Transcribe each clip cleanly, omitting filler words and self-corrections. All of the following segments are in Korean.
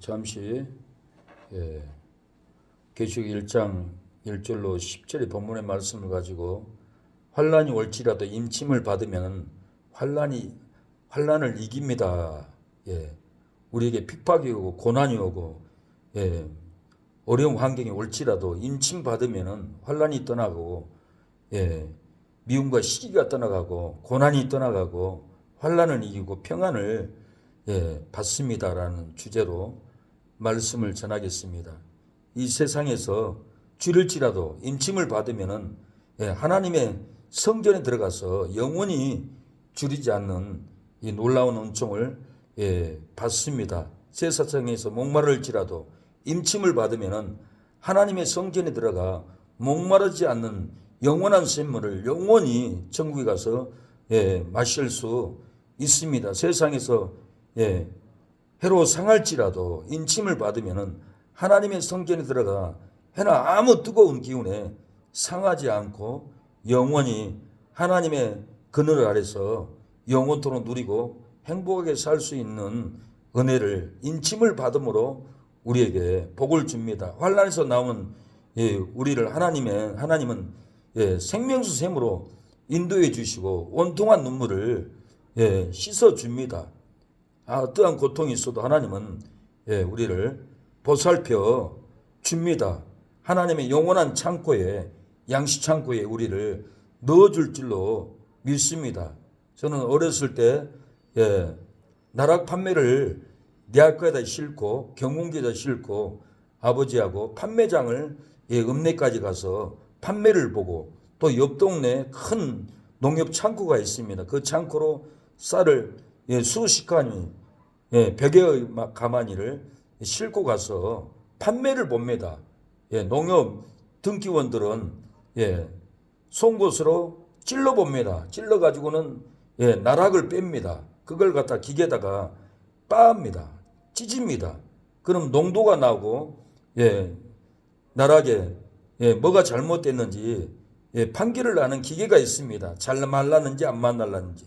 잠시 계시록 1장 1절로 10절의 본문의 말씀을 가지고 환난이 올지라도 임침을 받으면 환난을 이깁니다. 우리에게 핍박이 오고 고난이 오고 어려운 환경이 올지라도 임침 받으면 환난이 떠나고 미움과 시기가 떠나가고 고난이 떠나가고 환난을 이기고 평안을 받습니다라는 주제로 말씀을 전하겠습니다. 이 세상에서 줄일지라도 임침을 받으면은 하나님의 성전에 들어가서 영원히 줄이지 않는 이 놀라운 은총을 받습니다. 새 세상에서 목마를지라도 임침을 받으면은 하나님의 성전에 들어가 목마르지 않는 영원한 샘물을 영원히 천국에 가서 마실 수 있습니다. 세상에서 해로 상할지라도 임침을 받으면은 하나님의 성전에 들어가 해나 아무 뜨거운 기운에 상하지 않고 영원히 하나님의 그늘 아래서 영원토록 누리고 행복하게 살 수 있는 은혜를 임침을 받음으로 우리에게 복을 줍니다. 환난에서 나오는 우리를 하나님은 생명수 샘으로 인도해 주시고 온통한 눈물을 씻어 줍니다. 어떠한 고통이 있어도 하나님은 우리를 보살펴 줍니다. 하나님의 영원한 창고에 양식 창고에 우리를 넣어줄 줄로 믿습니다. 저는 어렸을 때 나락 판매를 대학교에다 싣고 경운기에다 싣고 아버지하고 판매장을 읍내까지 가서 판매를 보고 또 옆 동네에 큰 농협 창고가 있습니다. 그 창고로 쌀을 수십 가니 100여 가마니를 싣고 가서 판매를 봅니다. 농협 등기원들은 송곳으로 찔러 봅니다. 찔러 가지고는 나락을 뺍니다. 그걸 갖다 기계에다가 빻습니다. 찢습니다. 그럼 농도가 나고 나락에 뭐가 잘못됐는지 판결을 나는 기계가 있습니다. 잘 말랐는지 안 말랐는지.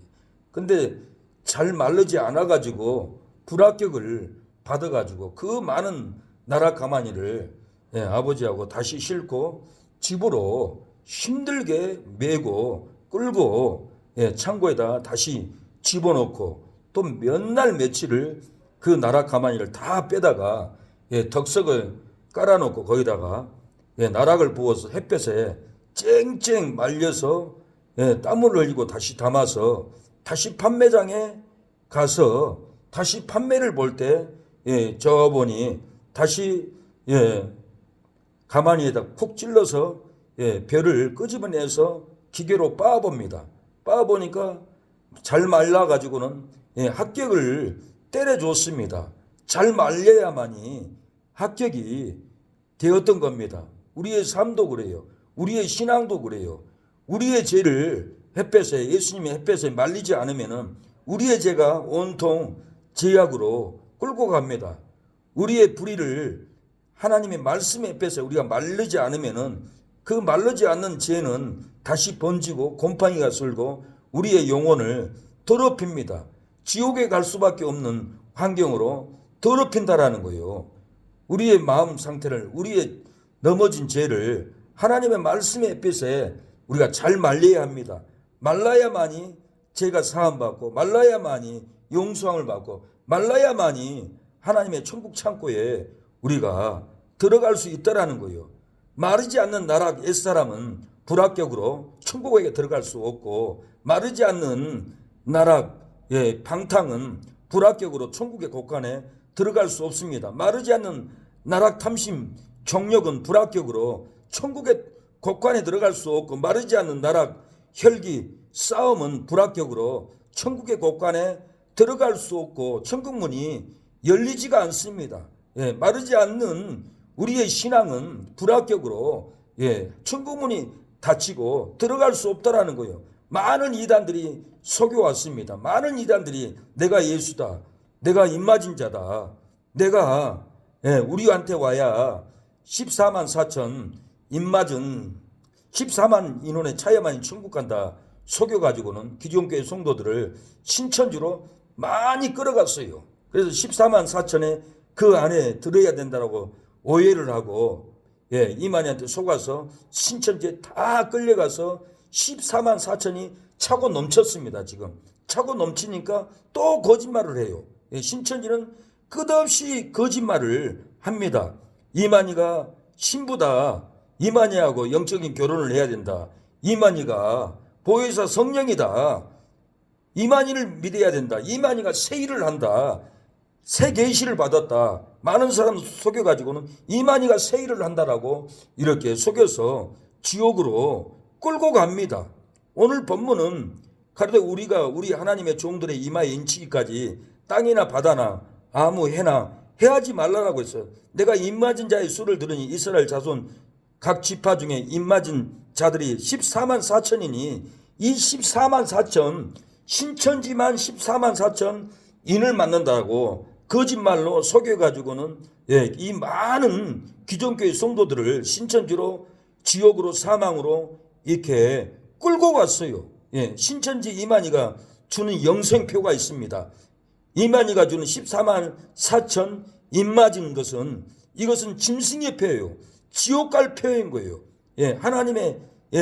근데 잘 마르지 않아 가지고 불합격을 받아 가지고 그 많은 나락 가마니를 아버지하고 다시 싣고 집으로 힘들게 메고 끌고 창고에다 다시 집어넣고 또 몇 날 며칠을 그 나락 가마니를 다 빼다가 덕석을 깔아놓고 거기다가 나락을 부어서 햇볕에 쨍쨍 말려서 땀을 흘리고 다시 담아서 다시 판매장에 가서 다시 판매를 볼 때 저분이 다시 가마니에다 쿡 찔러서 벼를 끄집어내서 기계로 빻아봅니다. 빻아보니까 잘 말라가지고는 합격을 때려줬습니다. 잘 말려야만이 합격이 되었던 겁니다. 우리의 삶도 그래요. 우리의 신앙도 그래요. 우리의 죄를 햇볕에 예수님의 햇볕에 말리지 않으면은 우리의 죄가 온통 죄악으로 끌고 갑니다. 우리의 불의를 하나님의 말씀의 햇볕에 우리가 말리지 않으면은 그 말르지 않는 죄는 다시 번지고 곰팡이가 슬고 우리의 영혼을 더럽힙니다. 지옥에 갈 수밖에 없는 환경으로 더럽힌다라는 거예요. 우리의 마음 상태를 우리의 넘어진 죄를 하나님의 말씀의 햇빛에 우리가 잘 말려야 합니다. 말라야만이 죄가 사함받고 말라야만이 용서함을 받고 말라야만이 하나님의 천국 창고에 우리가 들어갈 수 있다라는 거예요. 마르지 않는 나락 옛사람은 불합격으로 천국에 들어갈 수 없고 마르지 않는 나락 방탕은 불합격으로 천국의 곳간에 들어갈 수 없습니다. 마르지 않는 나락 탐심 정력은 불합격으로 천국의 곳간에 들어갈 수 없고 마르지 않는 나락 혈기 싸움은 불합격으로 천국의 곳간에 들어갈 수 없고 천국문이 열리지가 않습니다. 마르지 않는 우리의 신앙은 불합격으로 천국문이 닫히고 들어갈 수 없다라는 거예요. 많은 이단들이 속여왔습니다. 많은 이단들이 내가 예수다. 내가 임마진 자다. 내가 우리한테 와야 14만 4천 임맞은 14만 인원의 차야만이 천국 간다. 속여가지고는 기존교회 성도들을 신천지로 많이 끌어갔어요. 그래서 14만 4천의 그 안에 들어야 된다라고 오해를 하고 이만희한테 속아서 신천지에 다 끌려가서 14만 4천이 차고 넘쳤습니다. 지금 차고 넘치니까 또 거짓말을 해요. 신천지는 끝없이 거짓말을 합니다. 이만희가 신부다. 이만희하고 영적인 결혼을 해야 된다. 이만희가 보혜사 성령이다. 이만희를 믿어야 된다. 이만희가 새 일을 한다. 새 계시를 받았다. 많은 사람 속여가지고는 이만희가 새 일을 한다라고 이렇게 속여서 지옥으로 끌고 갑니다. 오늘 본문은 가로되 우리가 우리 하나님의 종들의 이마에 인치기까지 땅이나 바다나 아무 해나 해하지 말라라고 했어요. 내가 입맞은 자의 수를 들으니 이스라엘 자손 각 지파 중에 입맞은 자들이 14만 4천이니 이 14만 4천 신천지만 14만 4천 인을 맞는다고 거짓말로 속여가지고는 이 많은 기존교회 성도들을 신천지로 지옥으로 사망으로 이렇게 끌고 갔어요. 신천지 이만희가 주는 영생표가 있습니다. 이만희가 주는 14만 4천 입맞은 것은 이것은 짐승의 표예요. 지옥 갈 표인 거예요. 하나님의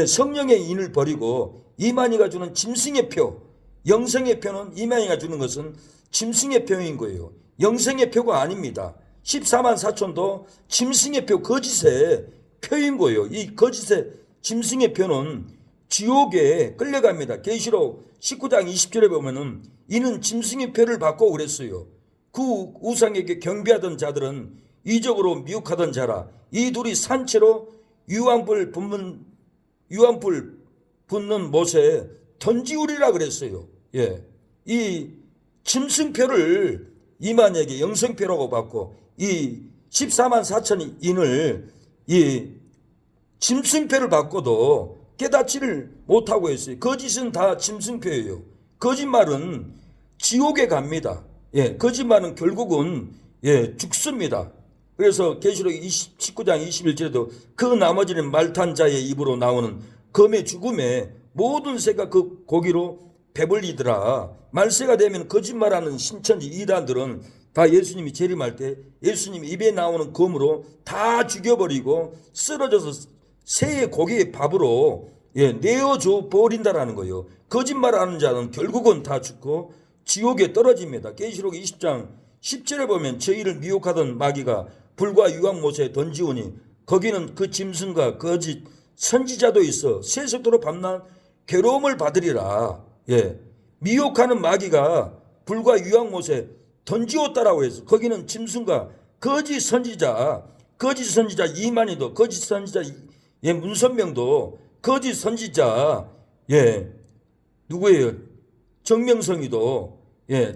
성령의 인을 버리고 이만희가 주는 짐승의 표, 영생의 표는 이만희가 주는 것은 짐승의 표인 거예요. 영생의 표가 아닙니다. 14만 4천도 짐승의 표, 거짓의 표인 거예요. 이 거짓의 짐승의 표는 지옥에 끌려갑니다. 계시록 19장 20절에 보면은 이는 짐승의 표를 받고 그랬어요. 그 우상에게 경배하던 자들은 이적으로 미혹하던 자라. 이 둘이 산채로 유황불 붙는 못에 던지우리라 그랬어요. 이 짐승표를 이만희에게 영생표라고 받고 이 14만 4천 인을 이 짐승표를 받고도 깨닫지를 못하고 있어요. 거짓은 다 짐승표예요. 거짓말은 지옥에 갑니다. 거짓말은 결국은 죽습니다. 그래서 계시록 19장 21절에도 그 나머지는 말탄 자의 입으로 나오는 검의 죽음에 모든 새가 그 고기로 배불리더라. 말세가 되면 거짓말하는 신천지 이단들은 다 예수님이 재림할 때 예수님 입에 나오는 검으로 다 죽여버리고 쓰러져서 새의 고기의 밥으로 내어줘 버린다라는 거예요. 거짓말하는 자는 결국은 다 죽고 지옥에 떨어집니다. 계시록 20장 10절에 보면 저희를 미혹하던 마귀가 불과 유황못에 던지오니 거기는 그 짐승과 거짓 선지자도 있어 세속도로 밤낮 괴로움을 받으리라. 미혹하는 마귀가 불과 유황못에 던지었다라고 해서 거기는 짐승과 거짓 선지자 이만희도 거짓 선지자 문선명도 거짓 선지자 누구예요? 정명성이도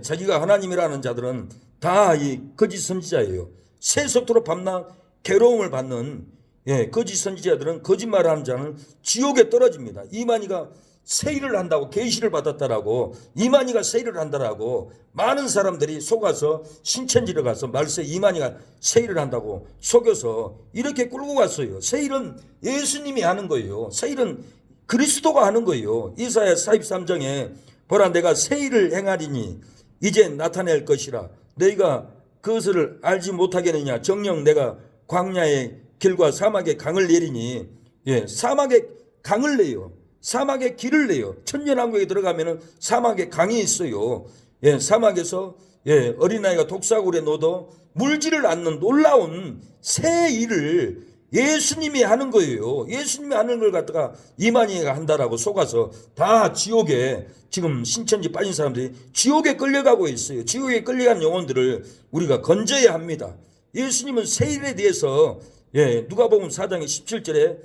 자기가 하나님이라는 자들은 다 이 거짓 선지자예요. 세속도로 밤낮 괴로움을 받는 거짓 선지자들은 거짓말하는 자는 지옥에 떨어집니다. 이만희가 세일을 한다고 계시를 받았다라고 이만희가 세일을 한다라고 많은 사람들이 속아서 신천지를 가서 말세 이만희가 세일을 한다고 속여서 이렇게 끌고 갔어요. 세일은 예수님이 하는 거예요. 세일은 그리스도가 하는 거예요. 이사야 43장에 보라 내가 세일을 행하리니 이제 나타낼 것이라 너희가 그것을 알지 못하겠느냐 정녕 내가 광야의 길과 사막의 강을 내리니 사막의 강을 내요. 사막에 길을 내요. 천년왕국에 들어가면은 사막에 강이 있어요. 사막에서 어린아이가 독사굴에 넣어도 물지를 않는 놀라운 새 일을 예수님이 하는 거예요. 예수님이 하는 걸 갖다가 이만희가 한다라고 속아서 다 지옥에 지금 신천지 빠진 사람들이 지옥에 끌려가고 있어요. 지옥에 끌려간 영혼들을 우리가 건져야 합니다. 예수님은 새 일에 대해서 누가복음 4장의 17절에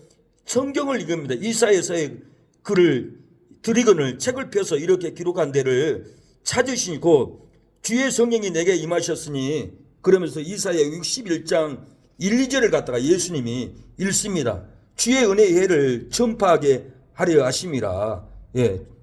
성경을 읽습니다. 이사야서의 글을 드리건을 책을 펴서 이렇게 기록한 데를 찾으시니 곧 주의 성령이 내게 임하셨으니 그러면서 이사야 61장 1, 2절을 갖다가 예수님이 읽습니다. 주의 은혜의 해를 전파하게 하려 하심이라.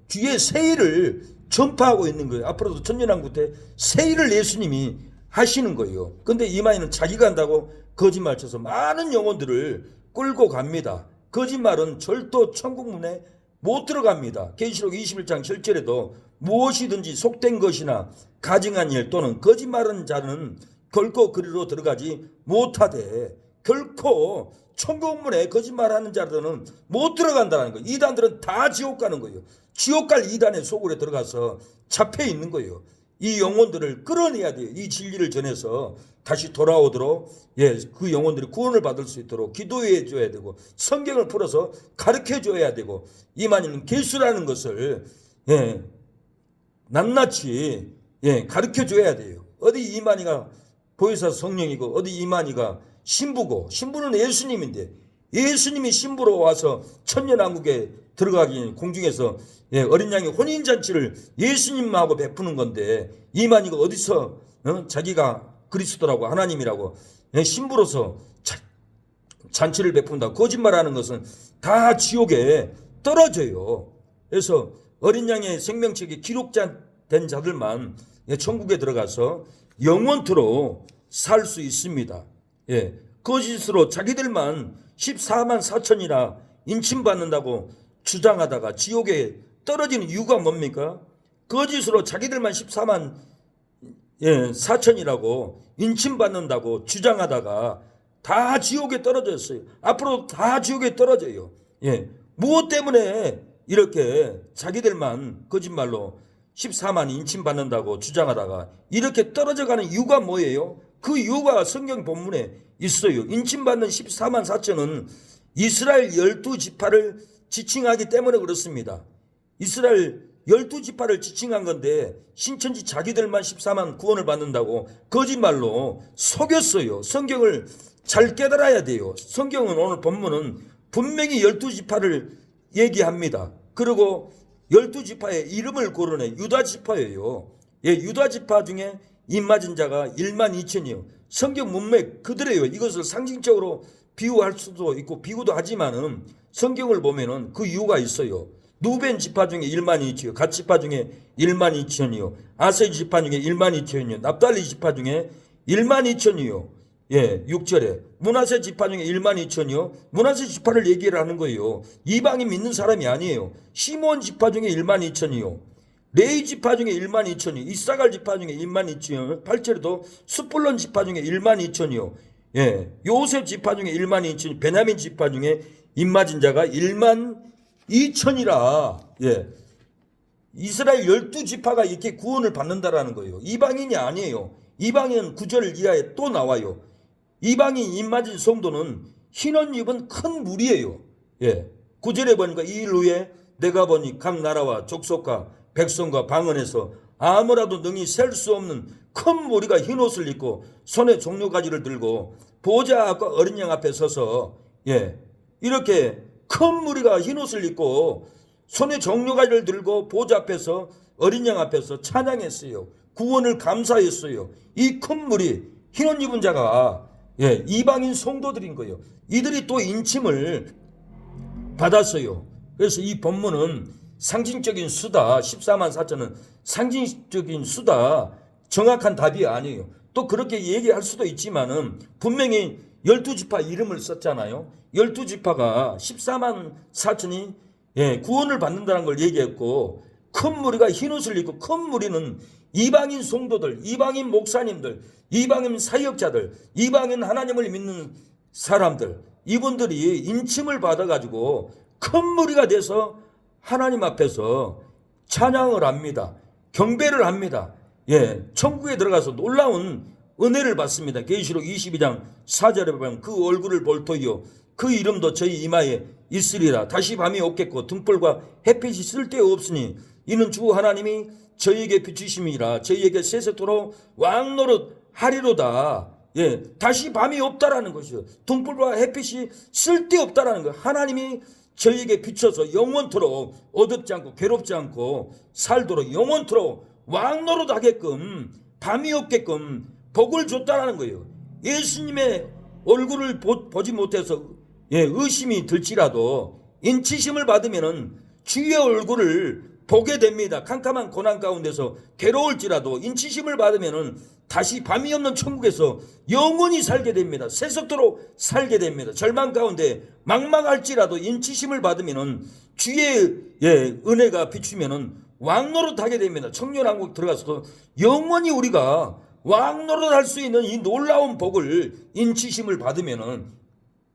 주의 새 일을 전파하고 있는 거예요. 앞으로도 천년왕국 때 새 일을 예수님이 하시는 거예요. 근데 이만희는 자기가 한다고 거짓말 쳐서 많은 영혼들을 끌고 갑니다. 거짓말은 절도 천국문에 못 들어갑니다. 계시록 21장 7절에도 무엇이든지 속된 것이나 가증한 일 또는 거짓말하는 자는 결코 그리로 들어가지 못하되, 결코 천국문에 거짓말하는 자들은 못 들어간다는 거예요. 이단들은 다 지옥 가는 거예요. 지옥 갈 이단의 속으로 들어가서 잡혀 있는 거예요. 이 영혼들을 끌어내야 돼요. 이 진리를 전해서 다시 돌아오도록, 그 영혼들이 구원을 받을 수 있도록 기도해 줘야 되고, 성경을 풀어서 가르쳐 줘야 되고, 이만희는 개수라는 것을 낱낱이 가르쳐 줘야 돼요. 어디 이만희가 보혜사 성령이고, 어디 이만희가 신부고, 신부는 예수님인데, 예수님이 신부로 와서 천년왕국에 들어가기 공중에서 어린 양의 혼인잔치를 예수님하고 베푸는 건데, 이만희가 어디서 자기가 그리스도라고 하나님이라고 신부로서 잔치를 베푼다 거짓말하는 것은 다 지옥에 떨어져요. 그래서 어린 양의 생명책에 기록된 자들만 천국에 들어가서 영원토록 살 수 있습니다. 거짓으로 자기들만 14만 4천이나 인침받는다고 주장하다가 지옥에 떨어지는 이유가 뭡니까? 거짓으로 자기들만 14만 4천이라고 인침받는다고 주장하다가 다 지옥에 떨어졌어요. 앞으로 다 지옥에 떨어져요. 무엇 때문에 이렇게 자기들만 거짓말로 14만 인침받는다고 주장하다가 이렇게 떨어져가는 이유가 뭐예요? 그 이유가 성경 본문에 있어요. 인침받는 14만 4천은 이스라엘 12지파를 지칭하기 때문에 그렇습니다. 이스라엘 12지파를 지칭한 건데 신천지 자기들만 14만 구원을 받는다고 거짓말로 속였어요. 성경을 잘 깨달아야 돼요. 성경은 오늘 본문은 분명히 12지파를 얘기합니다. 그리고 12지파의 이름을 거론해. 유다지파예요. 유다지파 중에 입맞은 자가 1만 2천이요. 성경 문맥 그대로예요. 이것을 상징적으로 비유할 수도 있고 비유도 하지만은 성경을 보면은 그 이유가 있어요. 누벤 지파 중에 1만 2천이요. 갓 지파 중에 1만 2천이요. 아세 지파 중에 1만 2천이요. 납달리 지파 중에 1만 2천이요. 6절에 므낫세 지파 중에 1만 2천이요. 므낫세 지파를 얘기를 하는 거예요. 이방인 믿는 사람이 아니에요. 시몬 지파 중에 1만 2천이요. 레위 지파 중에 1만 2천이요. 이사갈 지파 중에 1만 2천이요. 8절에도 스불론 지파 중에 1만 2천이요. 요셉 지파 중에 1만 2천이요. 베냐민 지파 중에 입맞은 자가 1만 2천이라. 이스라엘 12지파가 이렇게 구원을 받는다라는 거예요. 이방인이 아니에요. 이방인 9절 이하에 또 나와요. 이방인 입맞은 성도는 흰옷 입은 큰 무리예요. 9절에 보니까 이 일 후에 내가 보니 각 나라와 족속과 백성과 방언에서 아무라도 능히 셀 수 없는 큰 무리가 흰옷을 입고 손에 종려가지를 들고 보좌 앞과 어린 양 앞에 서서 이렇게 큰 무리가 흰옷을 입고 손에 종려가지를 들고 보좌 앞에서 어린 양 앞에서 찬양했어요. 구원을 감사했어요. 이 큰 무리 흰옷 입은 자가 이방인 성도들인 거예요. 이들이 또 인침을 받았어요. 그래서 이 본문은 상징적인 수다. 14만 4천은 상징적인 수다. 정확한 답이 아니에요. 또 그렇게 얘기할 수도 있지만은 분명히 12지파 이름을 썼잖아요. 12지파가 14만 4천이 구원을 받는다는 걸 얘기했고, 큰 무리가 흰옷을 입고, 큰 무리는 이방인 성도들, 이방인 목사님들, 이방인 사역자들, 이방인 하나님을 믿는 사람들, 이분들이 인침을 받아가지고 큰 무리가 돼서 하나님 앞에서 찬양을 합니다. 경배를 합니다. 천국에 들어가서 놀라운 은혜를 받습니다. 계시록 22장 4절에 보면 그 얼굴을 볼 터이요 그 이름도 저희 이마에 있으리라. 다시 밤이 없겠고 등불과 햇빛이 쓸데없으니 이는 주 하나님이 저희에게 비추심이라. 저희에게 세세토록 왕노릇 하리로다. 다시 밤이 없다라는 것이요. 등불과 햇빛이 쓸데없다라는 거. 하나님이 저희에게 비춰서 영원토록 어둡지 않고 괴롭지 않고 살도록 영원토록 왕노릇 하게끔 밤이 없게끔 복을 줬다라는 거예요. 예수님의 얼굴을 보지 못해서 의심이 들지라도 인치심을 받으면은 주의 얼굴을 보게 됩니다. 캄캄한 고난 가운데서 괴로울지라도 인치심을 받으면은 다시 밤이 없는 천국에서 영원히 살게 됩니다. 세속도록 살게 됩니다. 절망 가운데 막막할지라도 인치심을 받으면은 주의 은혜가 비추면은 왕노릇 하게 됩니다. 청년왕국 들어가서도 영원히 우리가 왕노릇할 수 있는 이 놀라운 복을, 인치심을 받으면은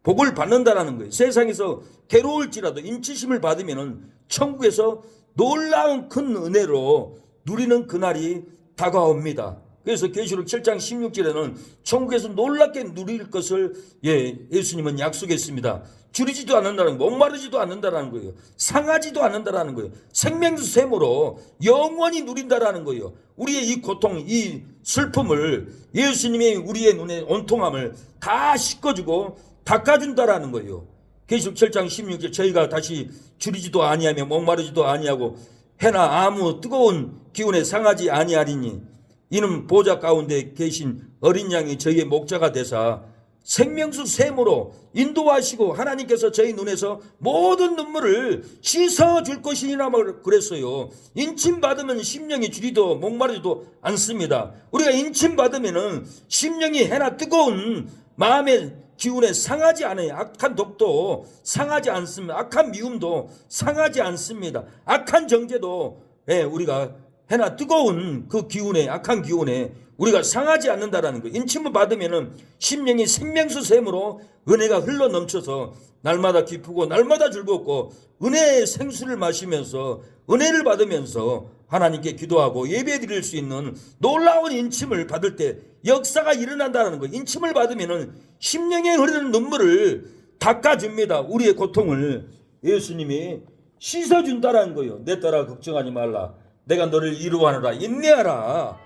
복을 받는다라는 거예요. 세상에서 괴로울지라도 인치심을 받으면은 천국에서 놀라운 큰 은혜로 누리는 그날이 다가옵니다. 그래서 계시록 7장 16절에는 천국에서 놀랍게 누릴 것을 예수님은 약속했습니다. 줄이지도 않는다는 거, 목마르지도 않는다라는 거예요. 상하지도 않는다라는 거예요. 생명수 샘으로 영원히 누린다라는 거예요. 우리의 이 고통, 이 슬픔을 예수님이 우리의 눈에 온통함을 다 씻어주고 닦아준다라는 거예요. 계시록 7장 16절, 저희가 다시 줄이지도 아니하며 목마르지도 아니하고 해나 아무 뜨거운 기운에 상하지 아니하리니 이는 보좌 가운데 계신 어린 양이 저희의 목자가 되사 생명수 샘으로 인도하시고 하나님께서 저희 눈에서 모든 눈물을 씻어줄 것이니라 그랬어요. 인침받으면 심령이 줄이도 목마르지도 않습니다. 우리가 인침받으면 심령이 해나 뜨거운 마음의 기운에 상하지 않아요. 악한 독도 상하지 않습니다. 악한 미움도 상하지 않습니다. 악한 정죄도 우리가 해나 뜨거운 그 기운에, 악한 기운에 우리가 상하지 않는다라는 거예요. 인침을 받으면은 심령이 생명수 샘으로 은혜가 흘러 넘쳐서 날마다 기쁘고 날마다 즐겁고 은혜의 생수를 마시면서 은혜를 받으면서 하나님께 기도하고 예배 드릴 수 있는 놀라운 인침을 받을 때 역사가 일어난다는 거예요. 인침을 받으면은 심령에 흐르는 눈물을 닦아줍니다. 우리의 고통을 예수님이 씻어준다라는 거예요. 내 딸아 걱정하지 말라. 내가 너를 이루하노라. 인내하라.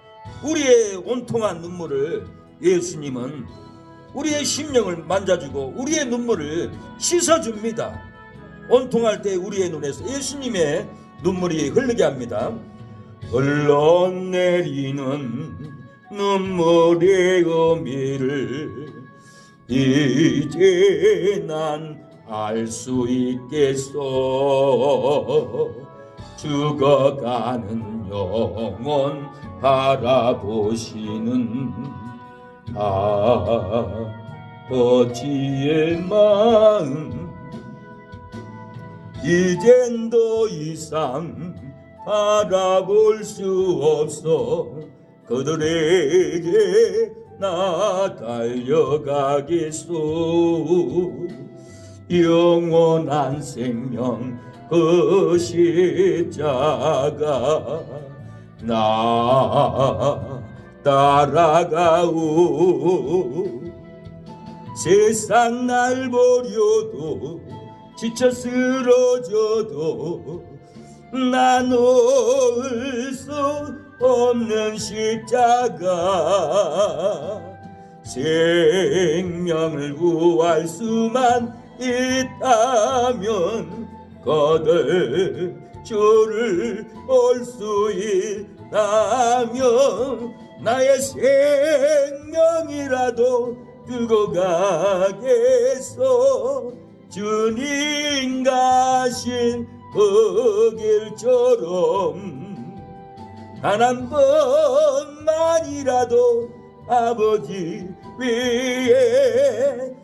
우리의 온통한 눈물을 예수님은 우리의 심령을 만져주고 우리의 눈물을 씻어줍니다. 온통할 때 우리의 눈에서 예수님의 눈물이 흐르게 합니다. 흘러내리는 눈물의 의미를 이제 난 알 수 있겠어. 죽어가는 영혼 바라보시는 아버지의 마음 이젠 더 이상 바라볼 수 없어. 그들에게 나 달려가겠소. 영원한 생명 그 십자가 나 따라가오. 세상 날 버려도 지쳐 쓰러져도 나 놓을 수 없는 십자가 생명을 구할 수만 있다면 거들 주를 올 수 있다면 나의 생명이라도 두고 가겠소. 주님 가신 그 길처럼 단 한 번만이라도 아버지 위에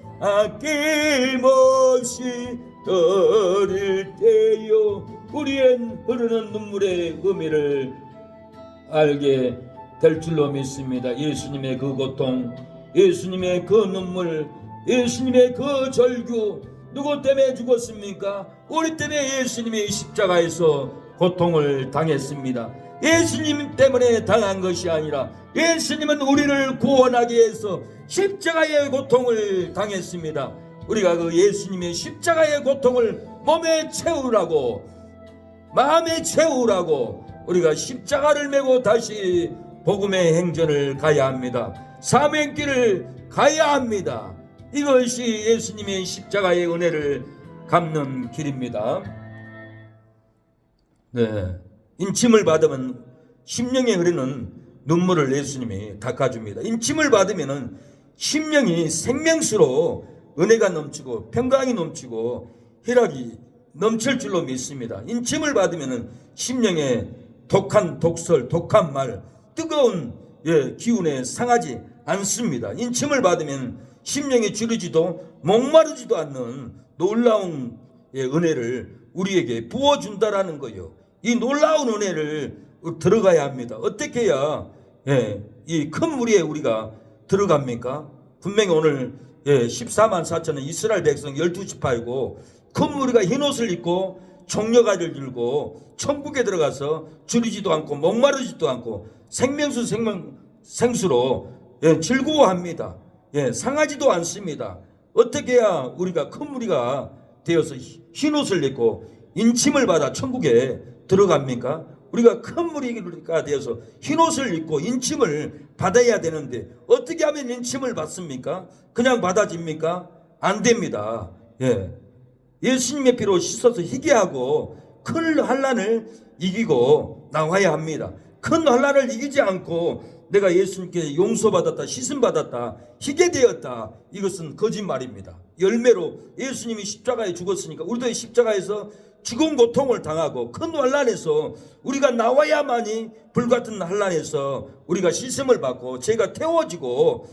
아낌없이 드릴 때요. 우리의 흐르는 눈물의 의미를 알게 될 줄로 믿습니다. 예수님의 그 고통, 예수님의 그 눈물, 예수님의 그 절규, 누구 때문에 죽었습니까? 우리 때문에 예수님이 십자가에서 고통을 당했습니다. 예수님 때문에 당한 것이 아니라 예수님은 우리를 구원하기 위해서 십자가의 고통을 당했습니다. 우리가 그 예수님의 십자가의 고통을 몸에 채우라고, 마음에 채우라고 우리가 십자가를 메고 다시 복음의 행전을 가야 합니다. 사명길을 가야 합니다. 이것이 예수님의 십자가의 은혜를 갚는 길입니다. 인침을 받으면 심령에 흐르는 눈물을 예수님이 닦아줍니다. 인침을 받으면 심령이 생명수로 은혜가 넘치고 평강이 넘치고 희락이 넘칠 줄로 믿습니다. 인침을 받으면 심령에 독한 독설, 독한 말, 뜨거운 기운에 상하지 않습니다. 인침을 받으면 심령이 줄이지도 목마르지도 않는 놀라운 은혜를 우리에게 부어준다라는 거예요. 이 놀라운 은혜를 들어가야 합니다. 어떻게 해야 이 큰 무리에 우리가 들어갑니까? 분명히 오늘 14만 4천은 이스라엘 백성 12지파이고 큰 무리가 흰옷을 입고 종려가지를 들고 천국에 들어가서 줄이지도 않고 목마르지도 않고 생수로 즐거워합니다. 상하지도 않습니다. 어떻게 해야 우리가 큰 무리가 되어서 흰옷을 입고 인침을 받아 천국에 들어갑니까? 우리가 큰 무리가 되어서 흰옷을 입고 인침을 받아야 되는데 어떻게 하면 인침을 받습니까? 그냥 받아집니까? 안 됩니다. 예수님의 피로 씻어서 희게 하고 큰 환난을 이기고 나와야 합니다. 큰 환난을 이기지 않고 내가 예수님께 용서받았다, 씻음받았다, 희게 되었다, 이것은 거짓말입니다. 열매로 예수님이 십자가에 죽었으니까 우리도 십자가에서 죽은 고통을 당하고 큰 환난에서 우리가 나와야만이 불같은 환난에서 우리가 씻음을 받고 죄가 태워지고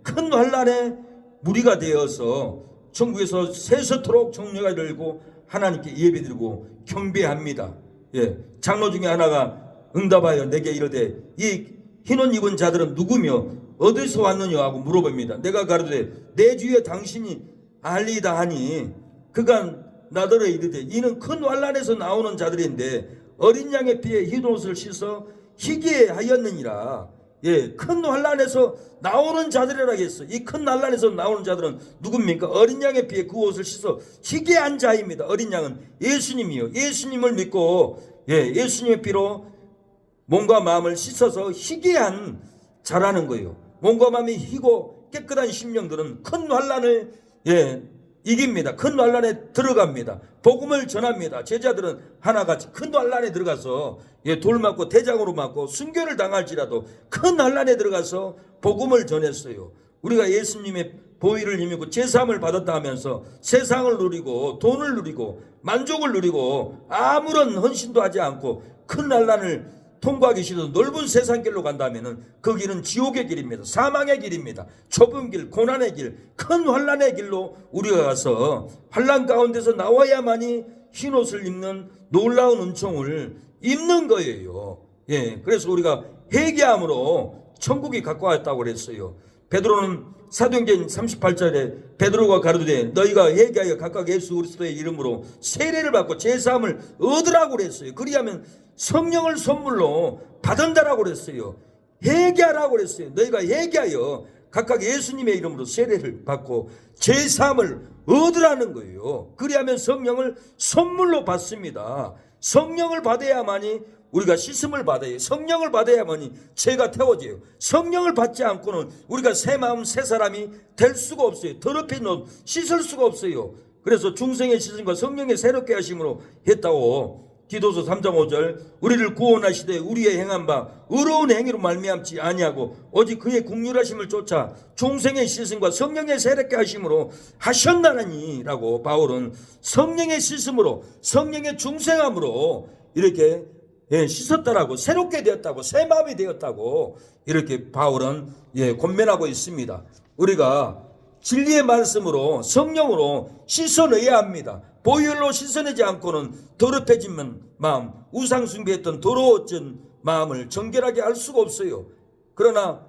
큰 환난의 무리가 되어서 천국에서 세세토록 정죄가 들고 하나님께 예배드리고 경배합니다. 장로 중에 하나가 응답하여 내게 이르되 이 흰옷 입은 자들은 누구며 어디서 왔느냐 하고 물어봅니다. 내가 가로되 내 주에 당신이 알리다 하니 그가 나더러 이르되 이는 큰 환난에서 나오는 자들인데 어린 양의 피에 흰옷을 씻어 희게 하였느니라. 큰 환난에서 나오는 자들이라 했어. 이 큰 환난에서 나오는 자들은 누굽니까? 어린 양의 피에 그 옷을 씻어 희게 한 자입니다. 어린 양은 예수님이요. 예수님을 믿고 예수님의 피로 몸과 마음을 씻어서 희게 한 자라는 거예요. 몸과 마음이 희고 깨끗한 심령들은 큰 환난을 이깁니다. 큰 환난에 들어갑니다. 복음을 전합니다. 제자들은 하나같이 큰 환난에 들어가서 돌 맞고 대장으로 맞고 순교를 당할지라도 큰 환난에 들어가서 복음을 전했어요. 우리가 예수님의 보혈을 힘입고 제사함을 받았다 하면서 세상을 누리고 돈을 누리고 만족을 누리고 아무런 헌신도 하지 않고 큰 환난을 통과하기 싫어서 넓은 세상길로 간다면 그 길은 지옥의 길입니다. 사망의 길입니다. 좁은 길, 고난의 길, 큰 환난의 길로 우리가 가서 환난 가운데서 나와야만이 흰옷을 입는 놀라운 은총을 입는 거예요. 그래서 우리가 회개함으로 천국이 가까웠다고 그랬어요. 베드로는 사도행전 38절에 베드로가 가르되 너희가 회개하여 각각 예수 그리스도의 이름으로 세례를 받고 제사함을 얻으라고 그랬어요. 그리하면 성령을 선물로 받은다라고 그랬어요. 회개하라고 그랬어요. 너희가 회개하여 각각 예수님의 이름으로 세례를 받고 제사함을 얻으라는 거예요. 그리하면 성령을 선물로 받습니다. 성령을 받아야만이 우리가 씻음을 받아요. 성령을 받아야만이 죄가 태워져요. 성령을 받지 않고는 우리가 새 마음 새 사람이 될 수가 없어요. 더럽힌 옷 씻을 수가 없어요. 그래서 중생의 씻음과 성령의 새롭게 하심으로 했다고 디도서 3장 5절 우리를 구원하시되 우리의 행한 바 의로운 행위로 말미암지 아니하고 오직 그의 긍휼하심을 쫓아 중생의 씻음과 성령의 새롭게 하심으로 하셨나니라고 바울은 성령의 씻음으로 성령의 중생함으로 이렇게 씻었다라고 새롭게 되었다고 새 마음이 되었다고 이렇게 바울은 권면하고 있습니다. 우리가 진리의 말씀으로 성령으로 씻어내야 합니다. 보혈로 씻어내지 않고는 더럽혀진 마음, 우상 숭배했던 더러워진 마음을 정결하게 할 수가 없어요. 그러나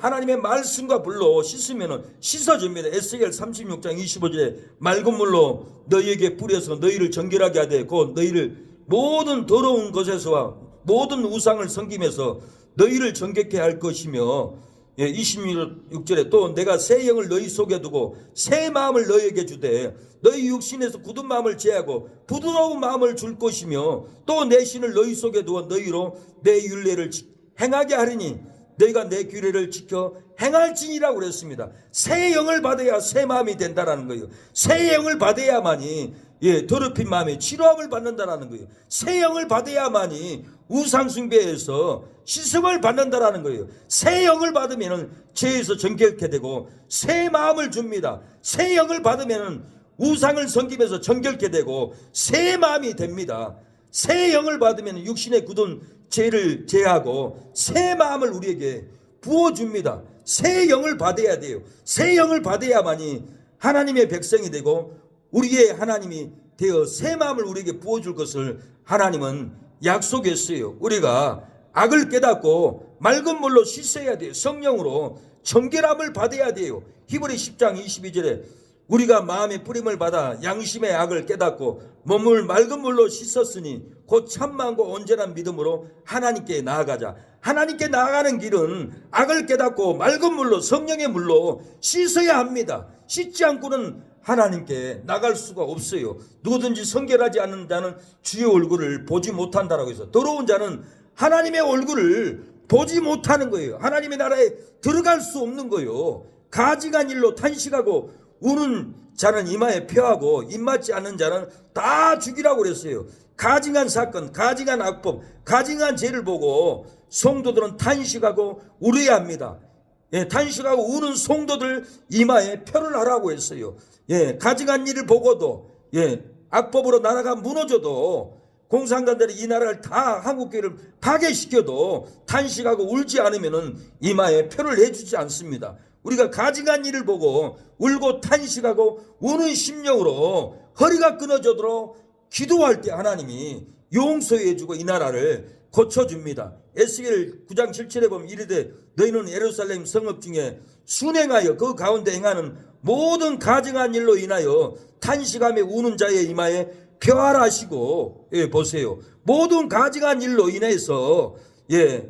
하나님의 말씀과 불로 씻으면 씻어줍니다. 에스겔 36장 25절에 맑은 물로 너희에게 뿌려서 너희를 정결하게 하되 곧 너희를 모든 더러운 것에서와 모든 우상을 섬김에서 너희를 정결케 할 것이며 26절에 또 내가 새 영을 너희 속에 두고 새 마음을 너희에게 주되 너희 육신에서 굳은 마음을 제하고 부드러운 마음을 줄 것이며 또 내 신을 너희 속에 두어 너희로 내 율례를 행하게 하리니 너희가 내 규례를 지켜 행할지니라고 그랬습니다. 새 영을 받아야 새 마음이 된다라는 거예요. 새 영을 받아야만이 더럽힌 마음에 치료함을 받는다라는 거예요. 새 영을 받아야만이 우상 숭배에서 씻음을 받는다라는 거예요. 새 영을 받으면 죄에서 정결케 되고 새 마음을 줍니다. 새 영을 받으면 우상을 섬기면서 정결케 되고 새 마음이 됩니다. 새 영을 받으면 육신의 굳은 죄를 제하고 새 마음을 우리에게 부어줍니다. 새 영을 받아야 돼요. 새 영을 받아야만이 하나님의 백성이 되고 우리의 하나님이 되어 새 마음을 우리에게 부어줄 것을 하나님은 약속했어요. 우리가 악을 깨닫고 맑은 물로 씻어야 돼요. 성령으로 정결함을 받아야 돼요. 히브리 10장 22절에 우리가 마음의 뿌림을 받아 양심의 악을 깨닫고 몸을 맑은 물로 씻었으니 곧 참만고 온전한 믿음으로 하나님께 나아가자. 하나님께 나아가는 길은 악을 깨닫고 맑은 물로, 성령의 물로 씻어야 합니다. 씻지 않고는 하나님께 나갈 수가 없어요. 누구든지 성결하지 않는 자는 주의 얼굴을 보지 못한다라고 해서 더러운 자는 하나님의 얼굴을 보지 못하는 거예요. 하나님의 나라에 들어갈 수 없는 거예요. 가증한 일로 탄식하고 우는 자는 이마에 표하고 입맞지 않는 자는 다 죽이라고 그랬어요. 가증한 사건, 가증한 악법, 가증한 죄를 보고 성도들은 탄식하고 울어야 합니다. 예, 탄식하고 우는 성도들 이마에 표를 하라고 했어요. 예, 가증한 일을 보고도, 예, 악법으로 나라가 무너져도 공산당들이 이 나라를 다 한국교회를 파괴시켜도 탄식하고 울지 않으면은 이마에 표를 해주지 않습니다. 우리가 가증한 일을 보고 울고 탄식하고 우는 심령으로 허리가 끊어져도록 기도할 때 하나님이 용서해주고 이 나라를 고쳐줍니다. 에스겔 9장 7절에 보면 이르되 너희는 예루살렘 성읍 중에 순행하여 그 가운데 행하는 모든 가증한 일로 인하여 탄식하며 우는 자의 이마에 표하라 하시고, 예, 보세요. 모든 가증한 일로 인해서, 예,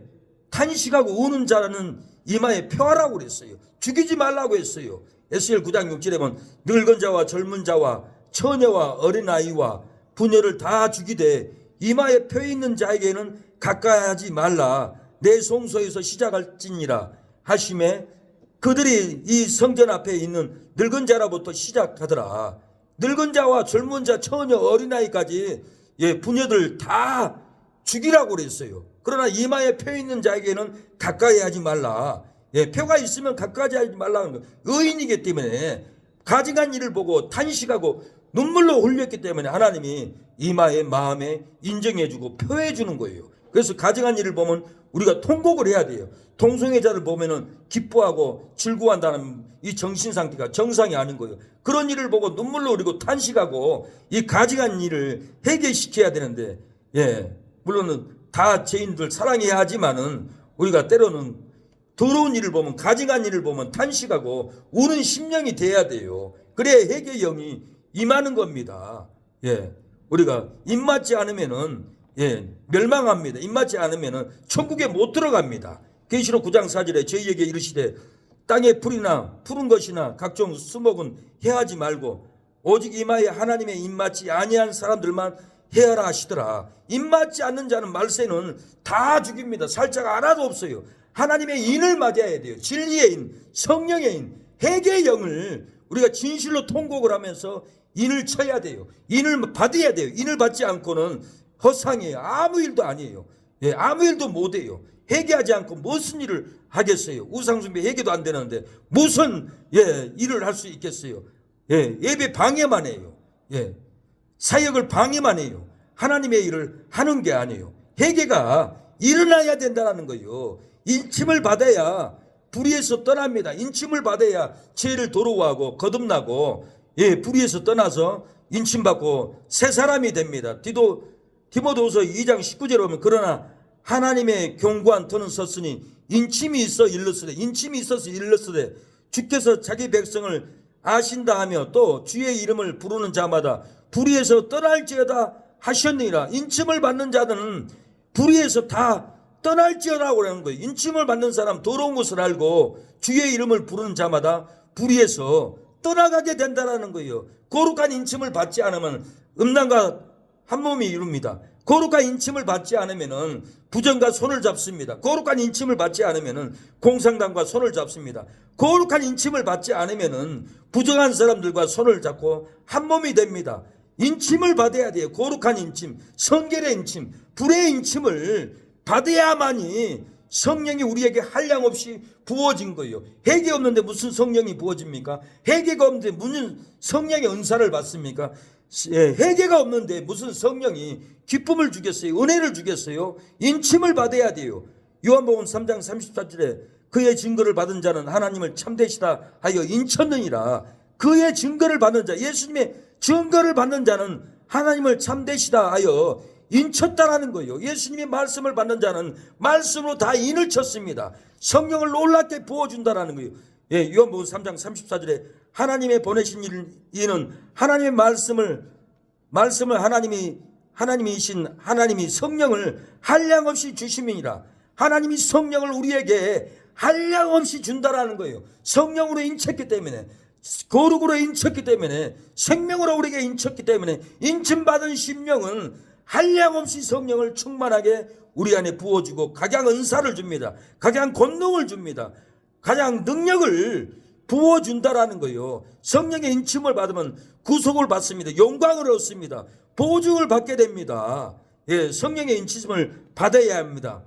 탄식하고 우는 자는 이마에 표하라고 그랬어요. 죽이지 말라고 했어요. 에스겔 9장 6절에 보면 늙은 자와 젊은 자와 처녀와 어린아이와 부녀를 다 죽이되 이마에 표 있는 자에게는 가까이 하지 말라. 내 송소에서 시작할지니라 하심에 그들이 이 성전 앞에 있는 늙은 자로부터 시작하더라. 늙은 자와 젊은 자, 처녀, 어린아이까지, 예, 부녀들 다 죽이라고 그랬어요. 그러나 이마에 표 있는 자에게는 가까이 하지 말라. 예, 표가 있으면 가까이 하지 말라는 거예요. 의인이기 때문에 가증한 일을 보고 탄식하고 눈물로 흘렸기 때문에 하나님이 이마에 마음에 인정해주고 표해주는 거예요. 그래서 가증한 일을 보면 우리가 통곡을 해야 돼요. 동성애자를 보면은 기뻐하고 즐거워한다는 이 정신 상태가 정상이 아닌 거예요. 그런 일을 보고 눈물로 흘리고 탄식하고 이 가증한 일을 해결시켜야 되는데, 예, 물론은 다 죄인들 사랑해야 하지만은 우리가 때로는 더러운 일을 보면, 가증한 일을 보면 탄식하고 우는 심령이 돼야 돼요. 그래야 회개의 영이 임하는 겁니다. 예, 우리가 입맞지 않으면은, 예, 멸망합니다. 입맞지 않으면은 천국에 못 들어갑니다. 계시록 9장 4절에 저희에게 이르시되 땅의 풀이나 푸른 것이나 각종 수목은 해하지 말고 오직 이마에 하나님의 입맞지 아니한 사람들만 해하라 하시더라. 입맞지 않는 자는 말세는 다 죽입니다. 살짝 하나도 없어요. 하나님의 인을 맞아야 돼요. 진리의 인, 성령의 인, 회개의 영을 우리가 진실로 통곡을 하면서 인을 쳐야 돼요. 인을 받아야 돼요. 인을 받지 않고는 허상이에요. 아무 일도 아니에요. 예, 아무 일도 못해요. 회개하지 않고 무슨 일을 하겠어요. 우상숭배 회개도 안 되는데 무슨, 예, 일을 할 수 있겠어요. 예, 예배 방해만 해요. 예, 사역을 방해만 해요. 하나님의 일을 하는 게 아니에요. 회개가 일어나야 된다는 거예요. 인침을 받아야 불의에서 떠납니다. 인침을 받아야 죄를 도로하고 거듭나고, 예, 불의에서 떠나서 인침받고 새 사람이 됩니다. 디모데후서 2장 19절에 보면 그러나 하나님의 견고한 터는 섰으니 인침이 있어 일렀으되, 인침이 있어서 일렀으되 주께서 자기 백성을 아신다 하며 또 주의 이름을 부르는 자마다 불의에서 떠날지어다 하셨느니라. 인침을 받는 자들은 불의에서 다 떠날지어라고 하는 거예요. 인침을 받는 사람, 더러운 것을 알고 주의 이름을 부르는 자마다 불의에서 떠나가게 된다는 거예요. 거룩한 인침을 받지 않으면 음란과 한 몸이 이룹니다. 거룩한 인침을 받지 않으면은 부정과 손을 잡습니다. 거룩한 인침을 받지 않으면은 공산당과 손을 잡습니다. 거룩한 인침을 받지 않으면은 부정한 사람들과 손을 잡고 한 몸이 됩니다. 인침을 받아야 돼요. 거룩한 인침, 성결의 인침, 불의 인침을 받아야만이 성령이 우리에게 한량없이 부어진 거예요. 회개 없는데 무슨 성령이 부어집니까? 회개가 없는데 무슨 성령의 은사를 받습니까? 회개가 없는데 무슨 성령이 기쁨을 주겠어요? 은혜를 주겠어요? 인침을 받아야 돼요. 요한복음 3장 34절에 그의 증거를 받은 자는 하나님을 참되시다 하여 인쳤느니라. 그의 증거를 받는 자, 예수님의 증거를 받는 자는 하나님을 참되시다 하여 인쳤다라는 거예요. 예수님의 말씀을 받는 자는 말씀으로 다 인을 쳤습니다. 성령을 놀랍게 부어준다라는 거예요. 예, 요한복음 3장 34절에 하나님의 보내신 이는 하나님의 말씀을 하나님이 성령을 한량없이 주심이니라. 하나님이 성령을 우리에게 한량없이 준다라는 거예요. 성령으로 인쳤기 때문에, 거룩으로 인쳤기 때문에, 생명으로 우리에게 인쳤기 때문에 인침받은 심령은 한량없이 성령을 충만하게 우리 안에 부어주고 각양 은사를 줍니다. 각양 권능을 줍니다. 각양 능력을 부어준다라는 거예요. 성령의 인침을 받으면 구속을 받습니다. 영광을 얻습니다. 보증을 받게 됩니다. 예, 성령의 인침을 받아야 합니다.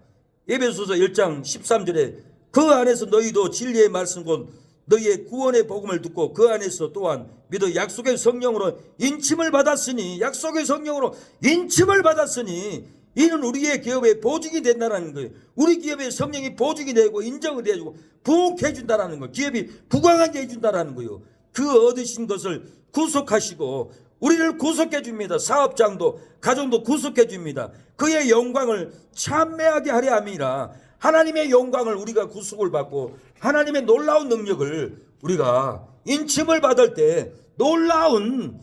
에베소서 1장 13절에 그 안에서 너희도 진리의 말씀 곧 너희의 구원의 복음을 듣고 그 안에서 또한 믿어 약속의 성령으로 인침을 받았으니, 약속의 성령으로 인침을 받았으니 이는 우리의 기업의 보증이 된다는 거예요. 우리 기업의 성령이 보증이 되고 인정을 해주고 부흥해 준다는 거예요. 기업이 부강하게 해준다는 거예요. 그 얻으신 것을 구속하시고 우리를 구속해 줍니다. 사업장도 가정도 구속해 줍니다. 그의 영광을 찬미하게 하려 함이라. 하나님의 영광을 우리가 구속을 받고 하나님의 놀라운 능력을 우리가 인침을 받을 때 놀라운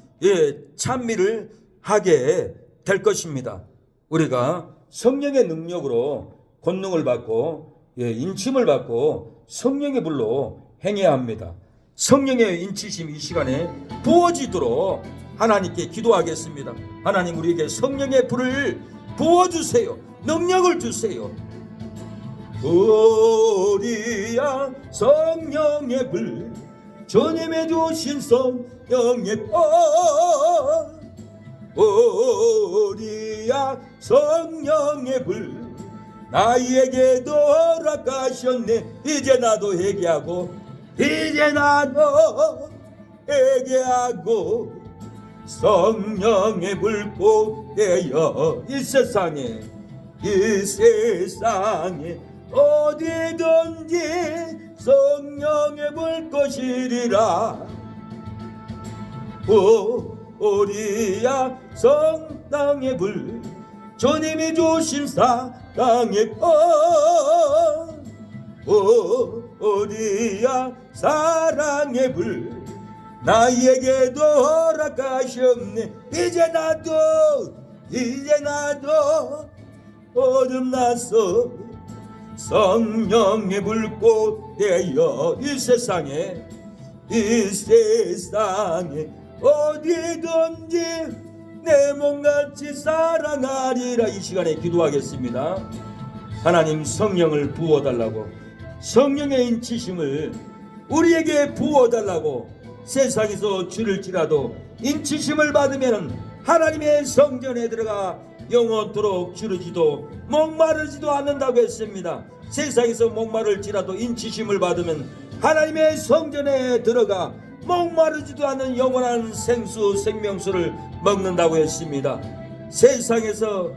찬미를 하게 될 것입니다. 우리가 성령의 능력으로 권능을 받고 인침을 받고 성령의 불로 행해야 합니다. 성령의 인치심이 이 시간에 부어지도록 하나님께 기도하겠습니다. 하나님, 우리에게 성령의 불을 부어주세요. 능력을 주세요. 우리야 성령의 불, 주님의 주신 성령의 불, 우리야 성령의 불, 나에게도 허락하셨네. 이제 나도 회개하고 성령의 불꽃 되어 이 세상에 어디든지 성령의 불꽃이리라. 우리야 성령의 불, 주님이 주신 사랑의 불, 우리야 사랑의 불, 나에게도 허락하셨네. 이제 나도 거듭나서 성령의 불꽃 되어 이 세상에 어디든지 내 몸같이 사랑하리라. 이 시간에 기도하겠습니다. 하나님, 성령을 부어달라고, 성령의 인치심을 우리에게 부어달라고. 세상에서 줄일지라도 인치심을 받으면 하나님의 성전에 들어가 영원토록 주르지도 목마르지도 않는다고 했습니다. 세상에서 목마를지라도 인치심을 받으면 하나님의 성전에 들어가 목마르지도 않는 영원한 생수 생명수를 먹는다고 했습니다. 세상에서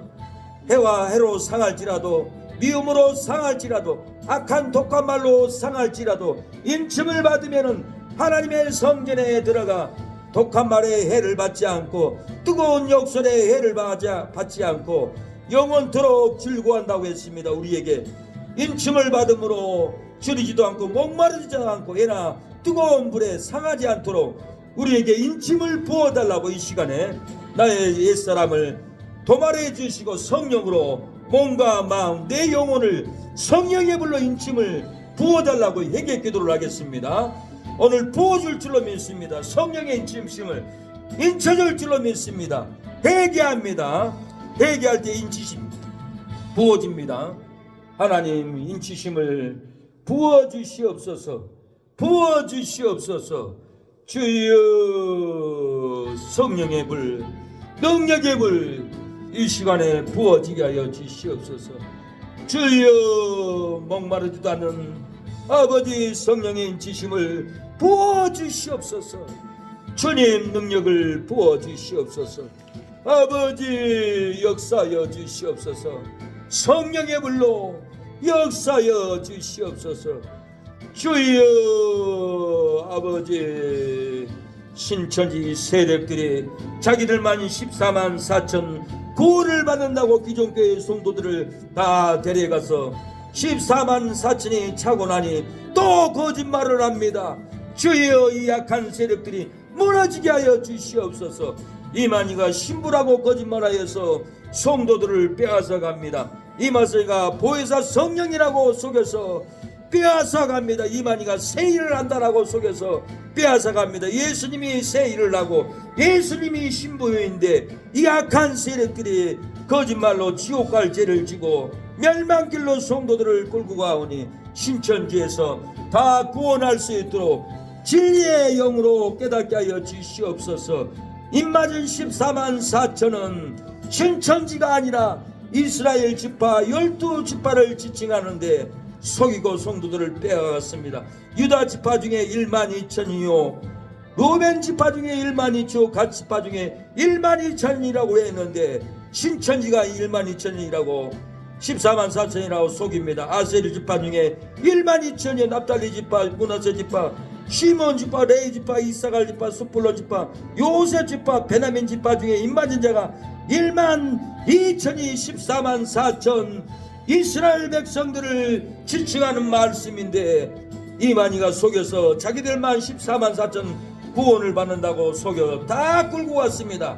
해와 해로 상할지라도, 미움으로 상할지라도, 악한 독한 말로 상할지라도 인침을 받으면 하나님의 성전에 들어가 독한 말의 해를 받지 않고 뜨거운 욕설의 해를 받지 않고 영원토록 즐거워한다고 했습니다. 우리에게 인침을 받음으로 줄이지도 않고 목마르지도 않고 애나 뜨거운 불에 상하지 않도록 우리에게 인침을 부어달라고 이 시간에 나의 옛사람을 도말해 주시고 성령으로 몸과 마음 내 영혼을 성령의 불로 인침을 부어달라고 회개 기도를 하겠습니다. 오늘 부어줄 줄로 믿습니다. 성령의 인치심을 인쳐줄 줄로 믿습니다. 회개합니다. 회개할 때 인치심 부어집니다. 하나님, 인치심을 부어주시옵소서. 주여, 성령의 불, 능력의 불 이 시간에 부어지게 하여 주시옵소서. 주여, 목마르지도 않는 아버지 성령의 인치심을 부어주시옵소서. 주님, 능력을 부어주시옵소서. 아버지, 역사하여 주시옵소서. 성령의 불로 역사하여 주시옵소서. 주여, 아버지, 신천지 세력들이 자기들만 14만 4천 구원을 받는다고 기존교회 성도들을 다 데려가서 14만 4천이 차고 나니 또 거짓말을 합니다. 주여, 이 약한 세력들이 무너지게 하여 주시옵소서. 이만희가 신부라고 거짓말하여서 성도들을 빼앗아갑니다. 이마세가 보혜사 성령이라고 속여서 빼앗아갑니다. 이만희가 새 일을 한다라고 속여서 빼앗아갑니다. 예수님이 새 일을 하고 예수님이 신부인데 이 악한 세력들이 거짓말로 지옥 갈 죄를 지고 멸망길로 성도들을 끌고 가오니 신천지에서 다 구원할 수 있도록 진리의 영으로 깨닫게 하여 주시옵소서. 입맞은 14만 4천은 신천지가 아니라 이스라엘 지파 12지파를 지칭하는데 속이고 성도들을 빼앗았습니다. 유다 지파 중에 1만 2천이요, 루벤 지파 중에 1만 2천, 갓 지파 중에 1만 2천이라고 했는데 신천지가 1만 2천이라고 14만 4천이라고 속입니다. 아세리 지파 중에 1만 2천이요, 납달리 지파, 므낫세 지파, 시몬 지파, 레위 지파, 이사갈 지파, 숫불론 지파, 요셉 지파, 베냐민 지파 중에 입맞은 자가 1만 2천이 14만 4천 이스라엘 백성들을 지칭하는 말씀인데 이만희가 속여서 자기들만 14만 4천 구원을 받는다고 속여 다 끌고 왔습니다.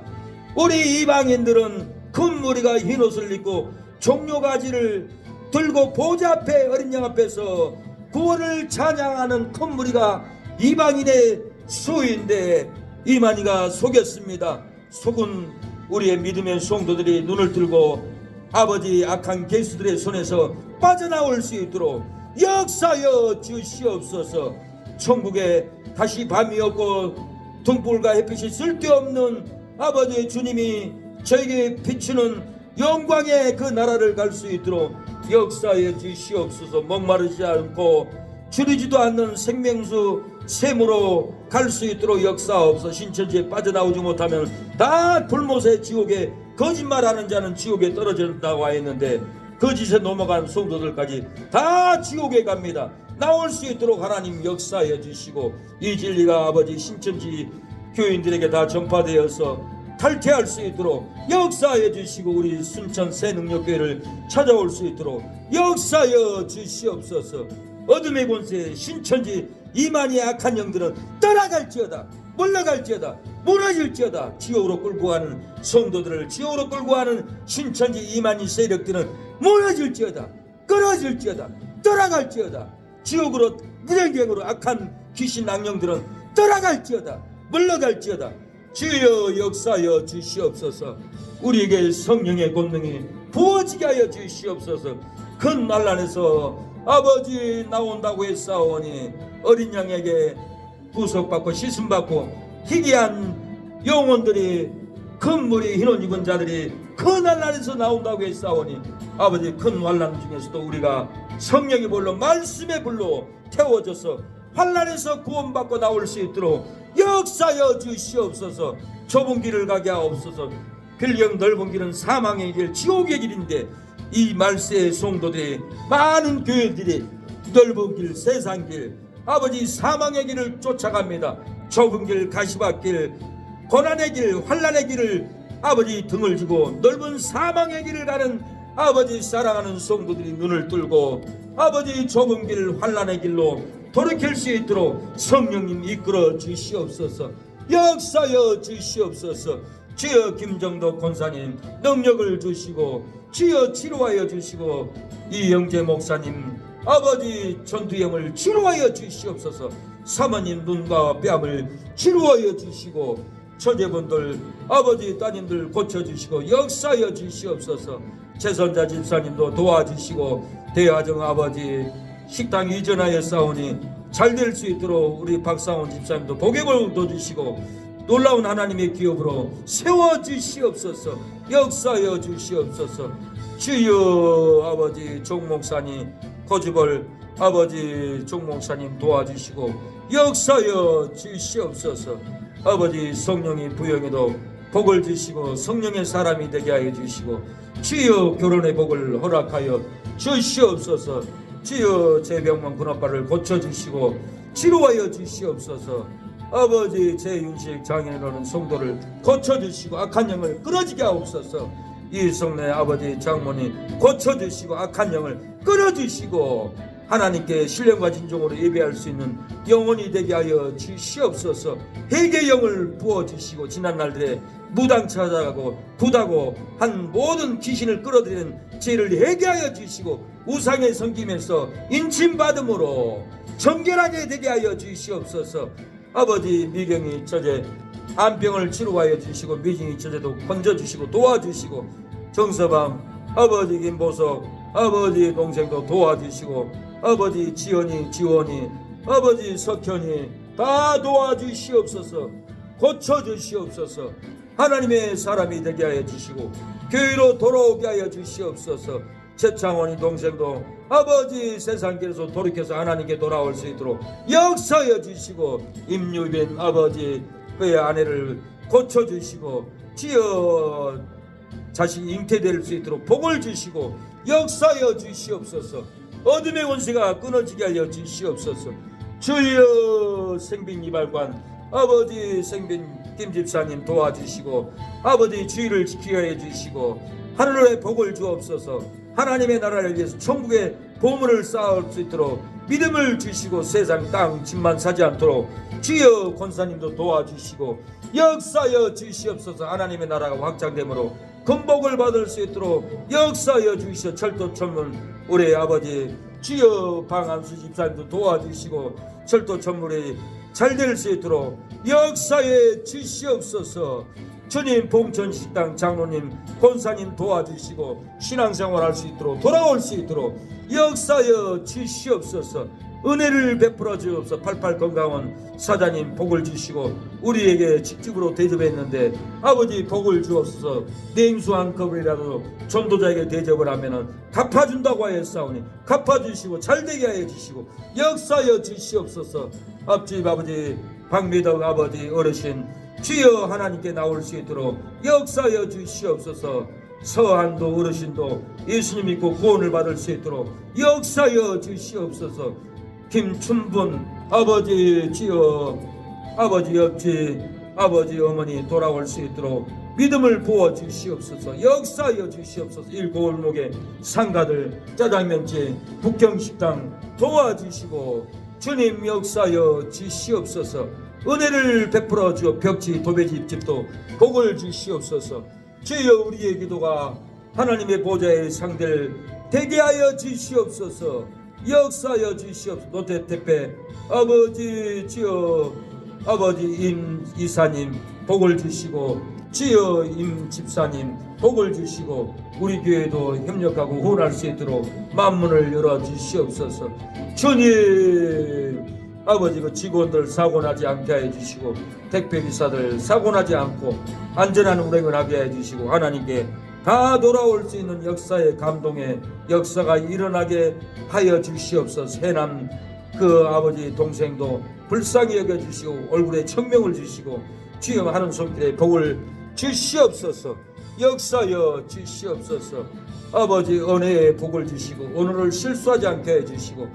우리 이방인들은 큰 무리가 흰옷을 입고 종려가지를 들고 보좌 앞에 어린 양 앞에서 구원을 찬양하는 큰 무리가 이방인의 수인데 이만희가 속였습니다. 속은 우리의 믿음의 성도들이 눈을 들고 아버지 악한 개수들의 손에서 빠져나올 수 있도록 역사여 주시옵소서. 천국에 다시 밤이 없고 등불과 햇빛이 쓸데없는 아버지 주님이 저에게 비추는 영광의 그 나라를 갈 수 있도록 역사해 주시옵소서. 목마르지 않고 줄이지도 않는 생명수 샘으로 갈 수 있도록 역사옵소서. 신천지에 빠져나오지 못하면 다 불못의 지옥에 거짓말하는 자는 지옥에 떨어진다고 하였는데 거짓에 넘어간 성도들까지 다 지옥에 갑니다. 나올 수 있도록 하나님 역사해 주시고 이 진리가 아버지 신천지 교인들에게 다 전파되어서 탈퇴할 수 있도록 역사해 주시고 우리 순천 새능력교회를 찾아올 수 있도록 역사여 주시옵소서. 어둠의 권세 신천지 이만희의 악한 영들은 떠나갈지어다, 물러갈지어다, 무너질지어다. 지옥으로 끌고 가는 성도들을 지옥으로 끌고 가는 신천지 이만희 세력들은 무너질지어다, 끊어질지어다, 떠나갈지어다. 지옥으로 무전경으로 악한 귀신 악령들은 떠나갈지어다, 물러갈지어다. 주여 역사여 주시옵소서. 우리에게 성령의 권능이 부어지게 하여 주시옵소서. 큰 난란에서 아버지 나온다고 했사오니 어린 양에게 구속받고 씻음받고 희귀한 영혼들이 큰 무리 흰옷 입은 자들이 큰 난란에서 나온다고 했사오니 아버지 큰 환난 중에서도 우리가 성령의 불로 말씀의 불로 태워져서 환난에서 구원받고 나올 수 있도록 역사여 주시옵소서. 좁은 길을 가게 하옵소서. 빌경 넓은 길은 사망의 길 지옥의 길인데 이 말세의 성도들이 많은 교회들이 넓은 길 세상 길 아버지 사망의 길을 쫓아갑니다. 좁은 길 가시밭길 고난의 길 환난의 길을 아버지 등을 지고 넓은 사망의 길을 가는 아버지 사랑하는 성도들이 눈을 뜨고 아버지 좁은 길 환난의 길로 돌이킬 수 있도록 성령님 이끌어 주시옵소서. 역사여 주시옵소서. 주여 김정도 권사님 능력을 주시고 주여 치료하여 주시고 이영재 목사님 아버지 전두영을 치료하여 주시옵소서. 사모님 눈과 뺨을 치료하여 주시고 처제분들 아버지 따님들 고쳐주시고 역사하여 주시옵소서. 최선자 집사님도 도와주시고 대화정 아버지 식당 이전하여 싸우니 잘 될 수 있도록 우리 박상원 집사님도 복역을 얻어주시고 놀라운 하나님의 기업으로 세워주시옵소서. 역사하여 주시옵소서. 주여 아버지 종목사님 고집을 아버지 종목사님 도와주시고 역사하여 주시옵소서. 아버지 성령이 부영에도 복을 주시고 성령의 사람이 되게 하여 주시고 주여 결혼의 복을 허락하여 주시옵소서. 주여 제 병만 근아빠를 고쳐주시고 치료하여 주시옵소서. 아버지 제 윤식 장애인으로는 성도를 고쳐주시고 악한 영을 끊어지게 하옵소서. 이성래 아버지 장모님 고쳐주시고 악한 영을 끊어주시고 하나님께 신령과 진정으로 예배할 수 있는 영혼이 되게 하여 주시옵소서. 회개 영을 부어주시고 지난날들에 무당 찾아가고 부다고 한 모든 귀신을 끌어들이는 죄를 회개하여 주시고 우상에 섬김에서 인침받음으로 정결하게 되게 하여 주시옵소서. 아버지 미경이 처제 암병을 치료하여 주시고 미진이 처제도 건져주시고 도와주시고 정서방 아버지 김보석 아버지 동생도 도와주시고 아버지 지원이 아버지 석현이 다 도와주시옵소서. 고쳐주시옵소서. 하나님의 사람이 되게 하여 주시고 교회로 돌아오게 하여 주시옵소서. 최창원이 동생도 아버지 세상길에서 돌이켜서 하나님께 돌아올 수 있도록 역사하여 주시고 임유빈 아버지 그의 아내를 고쳐주시고 지어 자식이 잉태될 수 있도록 복을 주시고 역사하여 주시옵소서. 어둠의 권세가 끊어지게 하여 주시옵소서. 주여 생빈 이발관 아버지 생빈 김집사님 도와주시고 아버지 주의를 지키게 해 주시고 하늘의 복을 주옵소서. 하나님의 나라를 위해서 천국의 보물을 쌓을 수 있도록 믿음을 주시고 세상 땅 집만 사지 않도록 주여 권사님도 도와주시고 역사하여 주시옵소서. 하나님의 나라가 확장되므로 건복을 받을 수 있도록 역사하여 주시어 철도 천문 우리 아버지 주여 방암수 집사님도 도와주시고 철도 천문이 잘 될 수 있도록 역사해 주시옵소서. 주님 봉천식당 장로님 권사님 도와주시고 신앙생활 할 수 있도록 돌아올 수 있도록 역사하여 주시옵소서. 은혜를 베풀어 주옵소서. 88 건강원 사장님 복을 주시고 우리에게 직집으로 대접했는데 아버지 복을 주옵소서. 냉수 한 컵이라도 전도자에게 대접을 하면은 갚아준다고 하였사오니 갚아주시고 잘되게 하여 주시고 역사하여 주시옵소서. 앞집 아버지 박미덕 아버지 어르신 주여 하나님께 나올 수 있도록 역사하여 주시옵소서. 서한도 어르신도 예수님 믿고 구원을 받을 수 있도록 역사하여 주시옵소서. 김춘분 아버지 주여 아버지 옆집 아버지 어머니 돌아올 수 있도록 믿음을 부어 주시옵소서. 역사하여 주시옵소서. 일골목의 상가들 짜장면집 북경식당 도와주시고 주님 역사하여 주시옵소서. 은혜를 베풀어 주어 벽지 도배집 집도 복을 주시옵소서. 주여 우리의 기도가 하나님의 보좌의 상대를 되게 하여 주시옵소서. 역사하여 주시옵소서. 노태태페 아버지 주여 아버지 임 이사님 복을 주시고 주여 임 집사님 복을 주시고 우리 교회도 협력하고 후원할 수 있도록 만문을 열어 주시옵소서. 주님 아버지 그 직원들 사고나지 않게 해 주시고 택배기사들 사고나지 않고 안전한 운행을 하게 해 주시고 하나님께 다 돌아올 수 있는 역사의 감동의 역사가 일어나게 하여 주시옵소서. 해남 그 아버지 동생도 불쌍히 여겨 주시고 얼굴에 청명을 주시고 주여 하는 손길에 복을 주시옵소서. 역사여 주시옵소서. 아버지 은혜의 복을 주시고 오늘을 실수하지 않게 해 주시고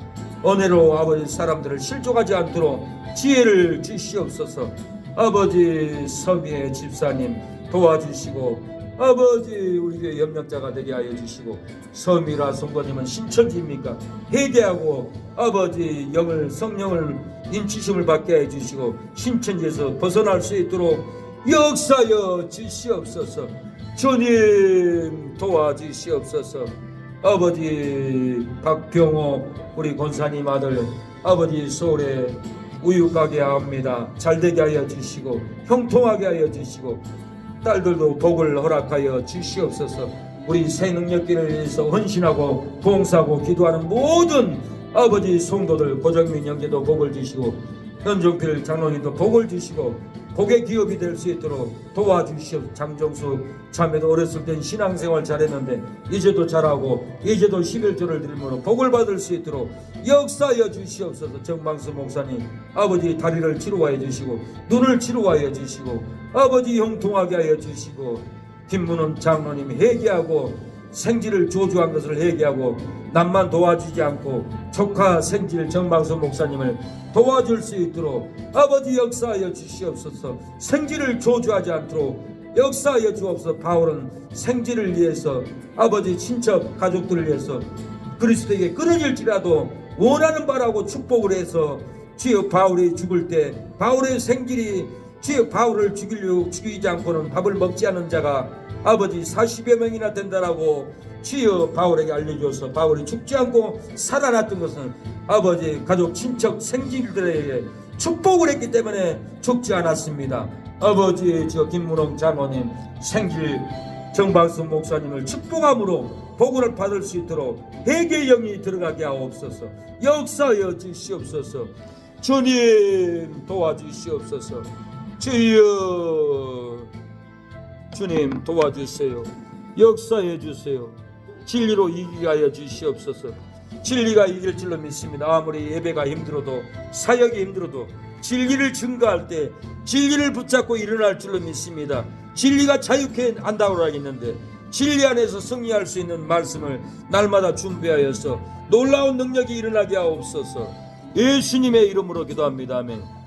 은혜로 아버지 사람들을 실족하지 않도록 지혜를 주시옵소서. 아버지 서미의 집사님 도와주시고 아버지 우리 교회 염려자가 되게 하여 주시고 서미라 성도님은 신천지입니까? 회개하고 아버지 영을 성령을 인치심을 받게 해 주시고 신천지에서 벗어날 수 있도록 역사여 주시옵소서. 주님 도와주시옵소서. 아버지 박병호 우리 권사님 아들 아버지 서울에 우유가게 합니다. 잘되게 하여 주시고 형통하게 하여 주시고 딸들도 복을 허락하여 주시옵소서. 우리 새 능력기를 위해서 헌신하고 봉사하고 기도하는 모든 아버지 성도들 고정민 형제도 복을 주시고 현종필 장로님도 복을 주시고 복의 기업이 될 수 있도록 도와주시옵소서. 장정수 자매도 어렸을 땐 신앙생활 잘했는데 이제도 잘하고 이제도 11조를 드리므로 복을 받을 수 있도록 역사하여 주시옵소서. 정방수 목사님 아버지 다리를 치료하여 주시고 눈을 치료하여 주시고 아버지 형통하게 하여 주시고 김문원 장로님 회개하고 생지를 조주한 것을 회개하고 남만 도와주지 않고 조카 생질 정방수 목사님을 도와줄 수 있도록 아버지 역사하여 주시옵소서. 생지를 조주하지 않도록 역사하여 주옵소서. 바울은 생지를 위해서, 아버지 친척 가족들을 위해서 그리스도에게 끊어질지라도 원하는 바라고 축복을 해서 주여 바울이 죽을 때 바울의 생질이 주여 바울을 죽이지 않고는 밥을 먹지 않은 자가 아버지 40여 명이나 된다라고 주여 바울에게 알려줘서 바울이 죽지 않고 살아났던 것은 아버지 가족 친척 생질들에게 축복을 했기 때문에 죽지 않았습니다. 아버지 저 김문홍 장로님 생질 정박수 목사님을 축복함으로 복을 받을 수 있도록 회개의 영이 들어가게 하옵소서. 역사하여 주시옵소서. 주님 도와주시옵소서. 주여 주님 도와주세요. 역사해 주세요. 진리로 이기게 하여 주시옵소서. 진리가 이길 줄로 믿습니다. 아무리 예배가 힘들어도 사역이 힘들어도 진리를 증거할 때 진리를 붙잡고 일어날 줄로 믿습니다. 진리가 자유케 한다고 하겠는데 진리 안에서 승리할 수 있는 말씀을 날마다 준비하여서 놀라운 능력이 일어나게 하옵소서. 예수님의 이름으로 기도합니다. 아멘.